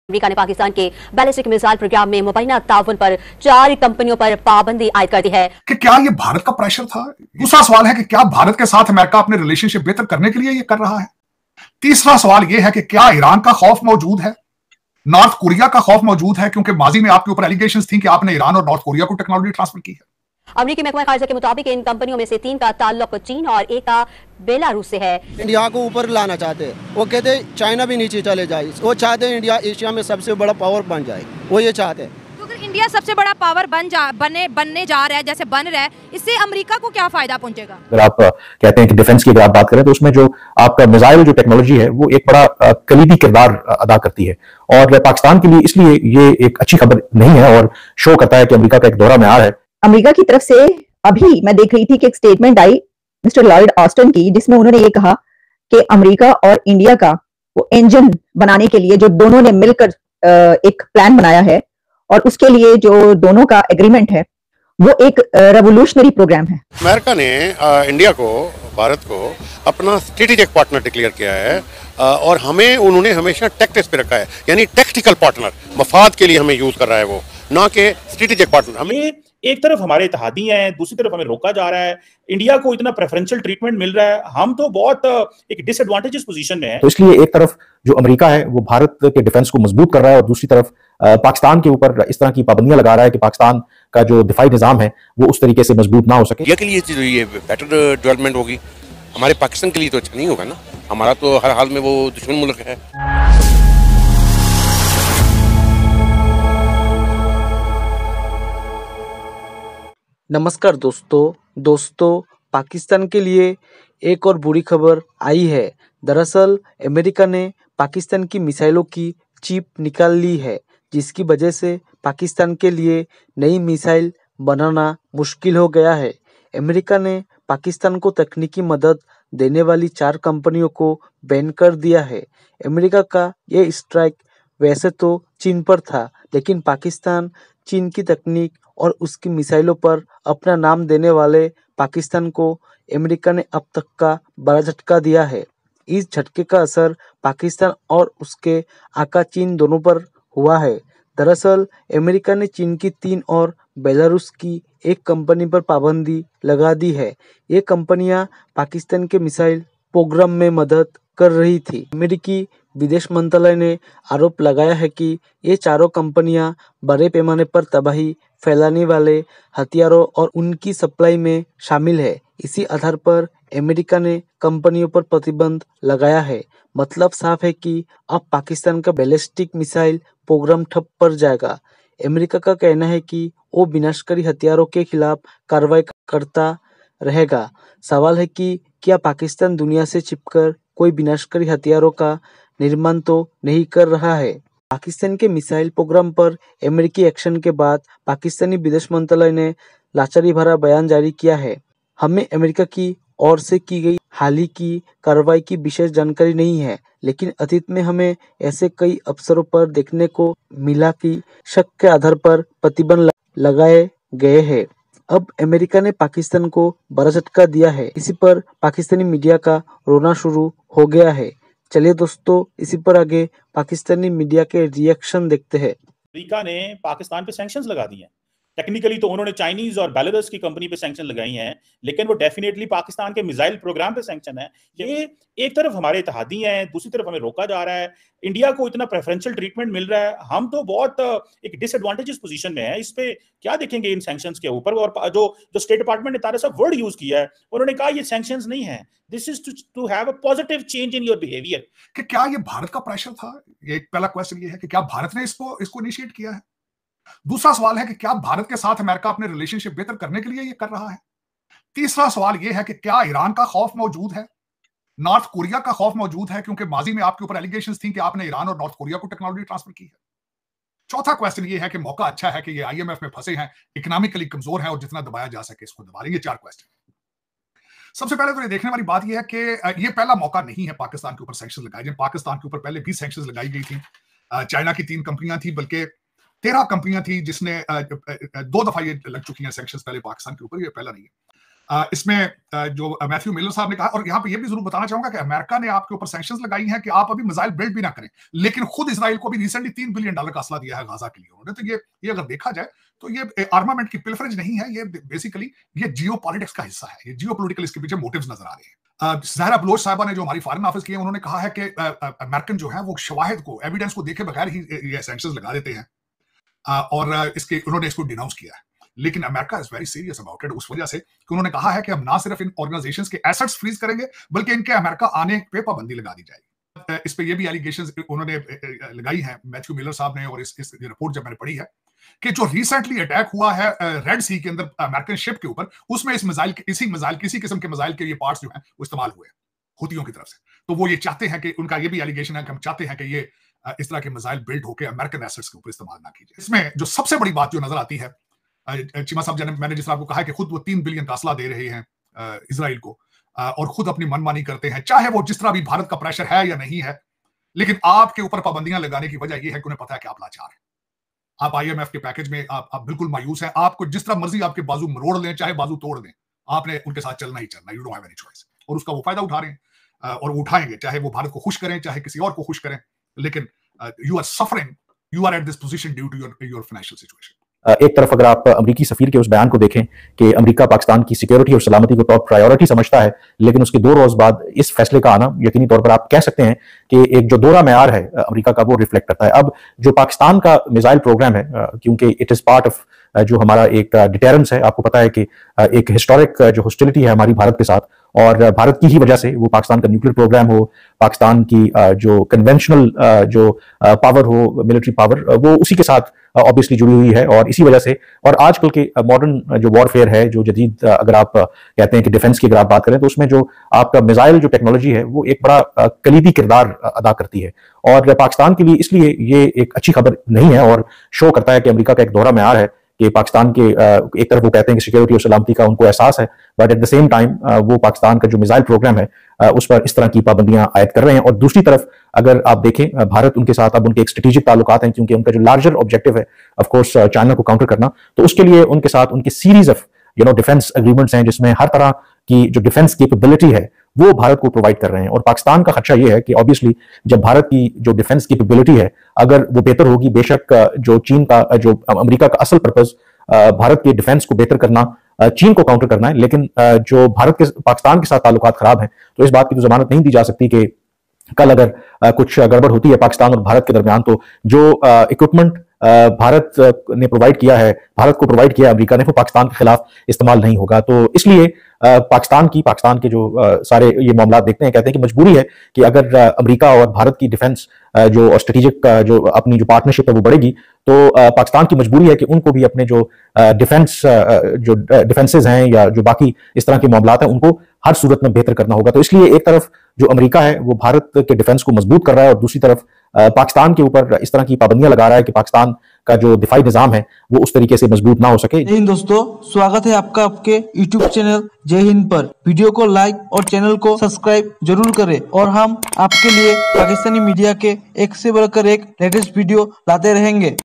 America ने पाकिस्तान के ballistic missile programme में मुबैना ताउन पर 4 कंपनियों पर पाबंदी आयद कर दी है। कि क्या ये भारत का प्रेशर था? दूसरा सवाल है कि क्या भारत के साथ अमेरिका अपने रिलेशनशिप बेहतर करने के लिए ये कर रहा है? तीसरा सवाल ये है कि क्या ईरान का खौफ मौजूद है, नॉर्थ कोरिया का खौफ मौजूद है, क्योंकि माजी में आपके ऊपर एलिगेशंस थी कि आपने ईरान और नॉर्थ कोरिया को टेक्नोलॉजी ट्रांसफर की है। अमेरिकी महकमा खारजा के मुताबिक इन कंपनियों में से 3 का ताल्लुक चीन और एक का बेलारूस से है। इंडिया को ऊपर लाना चाहते हैं, वो कहते हैं चाइना भी नीचे चले जाए, वो चाहते हैं इंडिया एशिया में सबसे बड़ा पावर बन जाए, वो ये चाहते हैं। तो अगर इंडिया सबसे बड़ा पावर बनने जा रहा है, जैसे बन रहा है, इससे अमेरिका को क्या फायदा पहुंचेगा? अगर आप कहते हैं कि डिफेंस की अगर आप बात करें तो उसमें जो आपका मिसाइल जो टेक्नोलॉजी है वो एक बड़ा कलीदी किरदार अदा करती है और पाकिस्तान के लिए इसलिए ये एक अच्छी खबर नहीं है और शो करता है कि अमेरिका का एक दौरा में आ रहा है। अमेरिका की तरफ से अभी मैं देख रही थी कि एक स्टेटमेंट आई मिस्टर लॉयड ऑस्टिन की, जिसमें उन्होंने ये कहा कि अमेरिका और इंडिया का वो इंजन बनाने के लिए जो दोनों ने मिलकर एक प्लान बनाया है और उसके लिए जो दोनों का एग्रीमेंट है वो एक रेवोल्यूशनरी प्रोग्राम है। अमेरिका ने इंडिया को, भारत को अपना स्ट्रेटेजिक पार्टनर डिक्लेयर किया है और हमें उन्होंने हमेशा टेक्टिक्स पे रखा है, यानी टेक्टिकल पार्टनर, मफाद के लिए हमें यूज कर रहा है वो, ना कि स्ट्रेटेजिक पार्टनर। हमें एक तरफ हमारे इत्तेहादी हैं, दूसरी तरफ हमें रोका जा रहा है, इंडिया को इतना प्रेफरेंशियल ट्रीटमेंट मिल रहा है, हम तो बहुत एक डिसएडवांटेजेस पोजीशन में हैं। तो इसलिए एक तरफ जो अमेरिका है वो भारत के डिफेंस को मजबूत कर रहा है और दूसरी तरफ पाकिस्तान के ऊपर इस तरह की पाबंदियां लगा रहा है कि पाकिस्तान का जो दिफाई निजाम है वो उस तरीके से मजबूत ना हो सके। इंडिया के लिए ये बेटर डेवलपमेंट होगी, हमारे पाकिस्तान के लिए तो अच्छा नहीं होगा ना, हमारा तो हर हाल में वो दुश्मन मुल्क है। नमस्कार दोस्तों, पाकिस्तान के लिए एक और बुरी खबर आई है। दरअसल अमेरिका ने पाकिस्तान की मिसाइलों की चिप निकाल ली है, जिसकी वजह से पाकिस्तान के लिए नई मिसाइल बनाना मुश्किल हो गया है। अमेरिका ने पाकिस्तान को तकनीकी मदद देने वाली 4 कंपनियों को बैन कर दिया है। अमेरिका का ये स्ट्राइक वैसे तो चीन पर था, लेकिन पाकिस्तान चीन की तकनीक और उसकी मिसाइलों पर अपना नाम देने वाले पाकिस्तान को अमेरिका ने अब तक का बड़ा झटका दिया है। इस झटके का असर पाकिस्तान और उसके आका चीन दोनों पर हुआ है। दरअसल अमेरिका ने चीन की 3 और बेलारूस की एक कंपनी पर पाबंदी लगा दी है। ये कंपनियां पाकिस्तान के मिसाइल प्रोग्राम में मदद कर रही थी। अमेरिकी विदेश मंत्रालय ने आरोप लगाया है कि ये चारों कंपनियां बड़े पैमाने पर तबाही फैलाने वाले हथियारों और उनकी सप्लाई में शामिल है। इसी आधार पर अमेरिका ने कंपनियों पर प्रतिबंध लगाया है। मतलब साफ है कि अब पाकिस्तान का बैलिस्टिक मिसाइल प्रोग्राम ठप पड़ जाएगा। अमेरिका का कहना है कि वो विनाशकारी हथियारों के खिलाफ कार्रवाई करता रहेगा। सवाल है कि क्या पाकिस्तान दुनिया से छिपकर कोई विनाशकारी हथियारों का निर्माण तो नहीं कर रहा है? पाकिस्तान के मिसाइल प्रोग्राम पर अमेरिकी एक्शन के बाद पाकिस्तानी विदेश मंत्रालय ने लाचारी भरा बयान जारी किया है। हमें अमेरिका की ओर से की गई हाल ही की कार्रवाई की विशेष जानकारी नहीं है, लेकिन अतीत में हमें ऐसे कई अवसरों पर देखने को मिला कि शक के आधार पर प्रतिबंध लगाए गए हैं। अब अमेरिका ने पाकिस्तान को बड़ा झटका दिया है। इसी पर पाकिस्तानी मीडिया का रोना शुरू हो गया है। चलिए दोस्तों, इसी पर आगे पाकिस्तानी मीडिया के रिएक्शन देखते हैं। अमेरिका ने पाकिस्तान पे सैंक्शंस लगा दिए हैं। टेक्निकली तो उन्होंने चाइनीज और बेलारूस की कंपनी पे सैंक्शन लगाई हैं, लेकिन वो डेफिनेटली पाकिस्तान के मिसाइल प्रोग्राम पे सैंक्शन है। ये एक तरफ हमारे इत्तेहादी हैं, दूसरी तरफ हमें रोका जा रहा है, इंडिया को इतना प्रेफरेंशियल ट्रीटमेंट मिल रहा है, हम तो बहुत एक डिसएडवांटेजेस पोजीशन में है। इस पे क्या देखेंगे इन सैंक्शंस के ऊपर? और जो स्टेट डिपार्टमेंट ने तारा सा वर्ड यूज किया है, उन्होंने कहा ये सैंक्शंस नहीं है, this is to have a positive change in your behaviour. कि क्या ये भारत का प्रेशर था? ये पहला क्वेश्चन ये है कि क्या भारत ने इसको इनिशिएट किया है। दूसरा सवाल है कि क्या भारत के साथ अमेरिका अपने रिलेशनशिप बेहतर करने के लिए ये कर रहा है। तीसरा सवाल ये है कि क्या ईरान का खौफ मौजूद है, नॉर्थ कोरिया का खौफ मौजूद है, क्योंकि माजी में आपके ऊपर एलिगेशंस थी कि आपने ईरान और नॉर्थ कोरिया को टेक्नोलॉजी ट्रांसफर की है। चौथा क्वेश्चन ये है कि मौका अच्छा है कि ये आईएमएफ में फंसे हैं, इकोनॉमिकली कमजोर हैं और जितना दबाया जा सके इसको दबा लेंगे। 4 क्वेश्चन। सबसे पहले तो ये देखने वाली बात यह है कि ये पहला मौका नहीं है पाकिस्तान के ऊपर सैंक्शन लगाए जाए। पाकिस्तान के ऊपर पहले भी सैंक्शन लगाई गई थी। चाइना की 3 कंपनियां थी, बल्कि 13 कंपनियां थी, जिसने 2 दफा ये लग चुकी हैं सैंक्शंस पहले पाकिस्तान के ऊपर। ये पहला नहीं है। इसमें जो मैथ्यू मिलर साहब ने कहा, और यहाँ पे ये भी जरूर बताना चाहूंगा कि अमेरिका ने आपके ऊपर सैंक्शंस लगाई हैं कि आप अभी मिसाइल बिल्ड भी ना करें, लेकिन खुद इजराइल को भी रिसेंटली $3 बिलियन का असला दिया है गाजा के लिए उन्होंने। तो ये अगर देखा जाए तो ये आर्मामेंट की पिलफरेज नहीं है, ये बेसिकली ये जियो पॉलिटिक्स का हिस्सा है, ये जियो पोलिटिकल इसके पीछे मोटिव्स नजर आ रहे हैं। जहरा बलोच साहबा ने जो हमारी फॉरेन ऑफिस की है, उन्होंने कहा है कि अमेरिकन जो है वो शवाहिद को, एविडेंस को देखे बगैर ही ये सैंक्शंस लगा देते हैं, और उन्होंने इसको डिनाउंस किया है। लेकिन America is very serious about it, उस वजह से कि उन्होंने कहा है कि हम ना सिर्फ इन ऑर्गेनाइजेशंस के एसेट्स फ्रीज करेंगे, बल्कि इनके अमेरिका आने पे पाबंदी लगा दी जाएगी। इस पे ये भी एलिगेशंस उन्होंने लगाई हैं मैथ्यू मिलर साहब ने, और इस रिपोर्ट जब मैंने पढ़ी है कि जो रिसेंटली अटैक हुआ है रेड सी के अंदर अमेरिकन शिप के ऊपर, उसमें किसी किस्म के मिसाइल के ये पार्ट्स जो हैं वो इस्तेमाल हुए हुतियों की तरफ से। तो वो ये चाहते हैं कि उनका ये भी एलिगेशन है कि हम चाहते हैं कि ये इस तरह के मिसाइल बिल्ड होकर अमेरिकन एसेट्स के ऊपर इस्तेमाल ना कीजिए। इसमें जो सबसे बड़ी बात जो नजर आती है, चीमा साहब मैंने जिस तरह आपको कहा कि खुद वो $3 बिलियन का असला दे रहे हैं इजराइल को, और खुद अपनी मनमानी करते हैं, चाहे वो जिस तरह भी भारत का प्रेशर है या नहीं है, लेकिन आपके ऊपर पाबंदियां लगाने की वजह यह है कि उन्हें पता है कि आप लाचार हैं, आप IMF के पैकेज में आप बिल्कुल मायूस हैं, आपको जिस तरह मर्जी आपके बाजू मरोड़ लें, चाहे बाजू तोड़ दें, आपने उनके साथ चलना ही चलना, you don't have any choice, और उसका वो फायदा उठा रहे हैं और वो उठाएंगे, चाहे वो भारत को खुश करें चाहे किसी और को खुश करें, लेकिन you are suffering, you are at this position due to your financial situation. एक तरफ अगर आप अमरीकी सफीर के उस बयान को देखें कि अमेरिका पाकिस्तान की सिक्योरिटी और सलामती को टॉप प्रायोरिटी समझता है, लेकिन उसके 2 रोज बाद इस फैसले का आना यकीनी तौर पर आप कह सकते हैं कि एक जो दोहरा मेयार है अमेरिका का वो रिफ्लेक्ट करता है। अब जो पाकिस्तान का मिसाइल प्रोग्राम है, क्योंकि इट इज पार्ट ऑफ जो हमारा एक डिटेरेंस है, आपको पता है कि एक हिस्टोरिक जो हॉस्टिलिटी है हमारी भारत के साथ, और भारत की ही वजह से वो पाकिस्तान का न्यूक्लियर प्रोग्राम हो, पाकिस्तान की जो कन्वेंशनल जो पावर हो, मिलिट्री पावर, वो उसी के साथ ऑब्वियसली जुड़ी हुई है। और इसी वजह से, और आजकल के मॉडर्न जो वॉरफेयर है, जो जदीद अगर आप कहते हैं कि डिफेंस की अगर आप बात करें, तो उसमें जो आपका मिसाइल जो टेक्नोलॉजी है वो एक बड़ा कलीदी किरदार अदा करती है। और पाकिस्तान के लिए इसलिए ये एक अच्छी खबर नहीं है, और शो करता है कि अमेरिका का एक दोहरा मेयार है कि पाकिस्तान के एक तरफ वो कहते हैं कि सिक्योरिटी और सलामती का उनको एहसास है, but at the same time वो पाकिस्तान का जो मिसाइल प्रोग्राम है उस पर इस तरह की पाबंदियां आयद कर रहे हैं। और दूसरी तरफ अगर आप देखें, भारत उनके साथ अब उनके एक स्ट्रेटेजिक ताल्लुकात हैं, क्योंकि उनका जो लार्जर ऑब्जेक्टिव है ऑफ कोर्स चाइना को काउंटर करना, तो उसके लिए उनके साथ उनकी सीरीज ऑफ डिफेंस एग्रीमेंट्स हैं, जिसमें हर तरह की जो डिफेंस कैपेबिलिटी है वो भारत को प्रोवाइड कर रहे हैं। और पाकिस्तान का खदशा ये है कि ऑब्वियसली जब भारत की जो डिफेंस कैपेबिलिटी है अगर वो बेहतर होगी, बेशक जो चीन का जो अमेरिका का असल पर्पस भारत के डिफेंस को बेहतर करना, चीन को काउंटर करना है, लेकिन जो भारत के पाकिस्तान के साथ ताल्लुकात खराब हैं, तो इस बात की तो जमानत नहीं दी जा सकती कि कल अगर कुछ गड़बड़ होती है पाकिस्तान और भारत के दरमियान, तो जो इक्विपमेंट भारत ने प्रोवाइड किया है, भारत को प्रोवाइड किया अमेरिका ने, वो पाकिस्तान के खिलाफ इस्तेमाल नहीं होगा। तो इसलिए पाकिस्तान के जो सारे ये मामला देखते हैं, कहते हैं कि मजबूरी है कि अगर अमेरिका और भारत की डिफेंस जो स्ट्रेटेजिक जो अपनी जो पार्टनरशिप है वो बढ़ेगी, तो पाकिस्तान की मजबूरी है कि उनको भी अपने जो डिफेंसेज हैं या जो बाकी इस तरह के मामला हैं उनको हर सूरत में बेहतर करना होगा। तो इसलिए एक तरफ जो अमेरिका है वो भारत के डिफेंस को मजबूत कर रहा है, और दूसरी तरफ पाकिस्तान के ऊपर इस तरह की पाबंदियां लगा रहा है कि पाकिस्तान का जो दिफाई निजाम है वो उस तरीके से मजबूत ना हो सके। जय हिंद दोस्तों, स्वागत है आपका आपके YouTube चैनल जय हिंद पर। वीडियो को लाइक और चैनल को सब्सक्राइब जरूर करें, और हम आपके लिए पाकिस्तानी मीडिया के एक से बढ़कर एक लेटेस्ट वीडियो लाते रहेंगे।